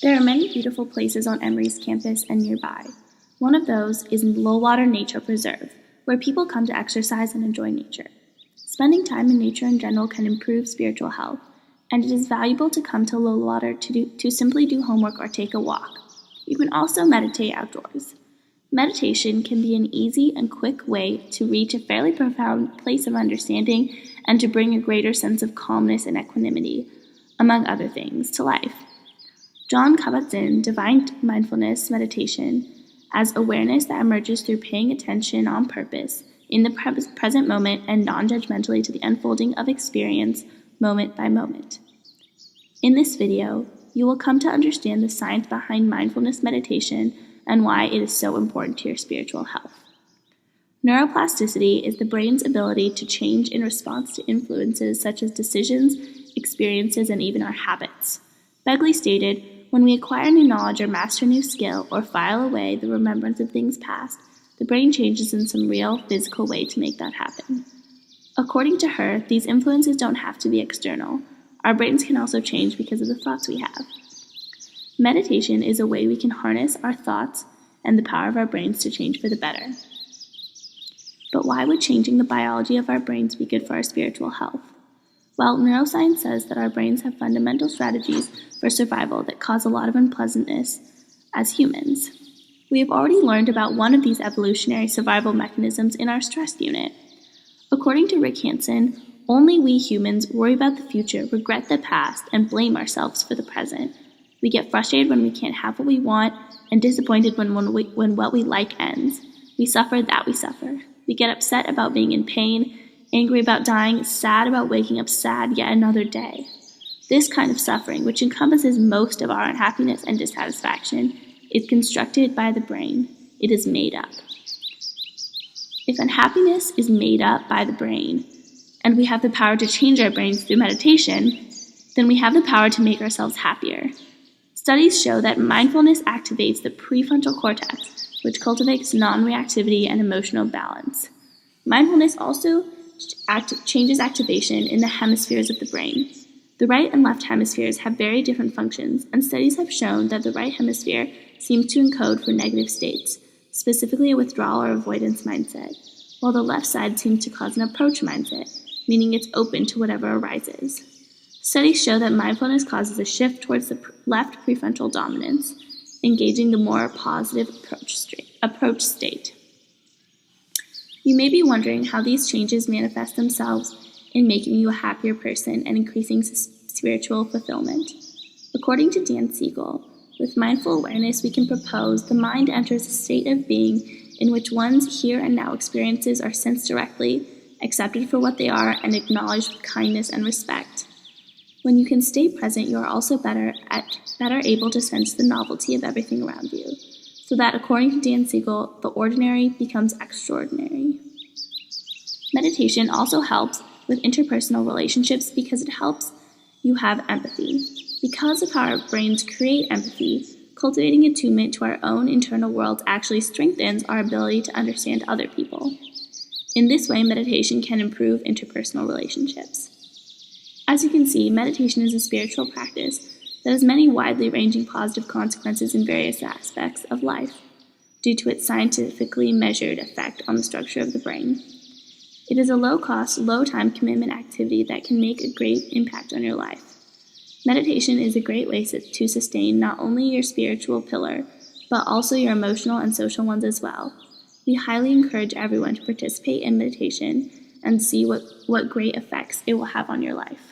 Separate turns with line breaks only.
There are many beautiful places on Emory's campus and nearby. One of those is Lowwater Nature Preserve, where people come to exercise and enjoy nature. Spending time in nature in general can improve spiritual health, and it is valuable to come to Lowwater to simply do homework or take a walk. You can also meditate outdoors. Meditation can be an easy and quick way to reach a fairly profound place of understanding and to bring a greater sense of calmness and equanimity, among other things, to life. Jon Kabat-Zinn defined mindfulness meditation as awareness that emerges through paying attention on purpose in the present moment and non-judgmentally to the unfolding of experience moment by moment. In this video, you will come to understand the science behind mindfulness meditation and why it is so important to your spiritual health. Neuroplasticity is the brain's ability to change in response to influences such as decisions, experiences, and even our habits. Begley stated, "When we acquire new knowledge or master a new skill or file away the remembrance of things past, the brain changes in some real physical way to make that happen." According to her, these influences don't have to be external. Our brains can also change because of the thoughts we have. Meditation is a way we can harness our thoughts and the power of our brains to change for the better. But why would changing the biology of our brains be good for our spiritual health? Well, neuroscience says that our brains have fundamental strategies for survival that cause a lot of unpleasantness as humans. We have already learned about one of these evolutionary survival mechanisms in our stress unit. According to Rick Hanson, only we humans worry about the future, regret the past, and blame ourselves for the present. We get frustrated when we can't have what we want and disappointed when what we like ends. We suffer that we suffer. We get upset about being in pain, angry about dying, sad about waking up sad yet another day. This kind of suffering, which encompasses most of our unhappiness and dissatisfaction, is constructed by the brain. It is made up. If unhappiness is made up by the brain, and we have the power to change our brains through meditation, then we have the power to make ourselves happier. Studies show that mindfulness activates the prefrontal cortex, which cultivates non-reactivity and emotional balance. Mindfulness also changes activation in the hemispheres of the brain. The right and left hemispheres have very different functions, and studies have shown that the right hemisphere seems to encode for negative states, specifically a withdrawal or avoidance mindset, while the left side seems to cause an approach mindset, meaning it's open to whatever arises. Studies show that mindfulness causes a shift towards the left prefrontal dominance, engaging the more positive approach state. You may be wondering how these changes manifest themselves in making you a happier person and increasing spiritual fulfillment. According to Dan Siegel, with mindful awareness we can propose the mind enters a state of being in which one's here and now experiences are sensed directly, accepted for what they are, and acknowledged with kindness and respect. When you can stay present, you are also better able to sense the novelty of everything around you, so that, according to Dan Siegel, the ordinary becomes extraordinary. Meditation also helps with interpersonal relationships because it helps you have empathy. Because of how our brains create empathy, cultivating attunement to our own internal world actually strengthens our ability to understand other people. In this way, meditation can improve interpersonal relationships. As you can see, meditation is a spiritual practice that has many widely ranging positive consequences in various aspects of life, due to its scientifically measured effect on the structure of the brain. It is a low-cost, low-time commitment activity that can make a great impact on your life. Meditation is a great way to sustain not only your spiritual pillar, but also your emotional and social ones as well. We highly encourage everyone to participate in meditation and see what great effects it will have on your life.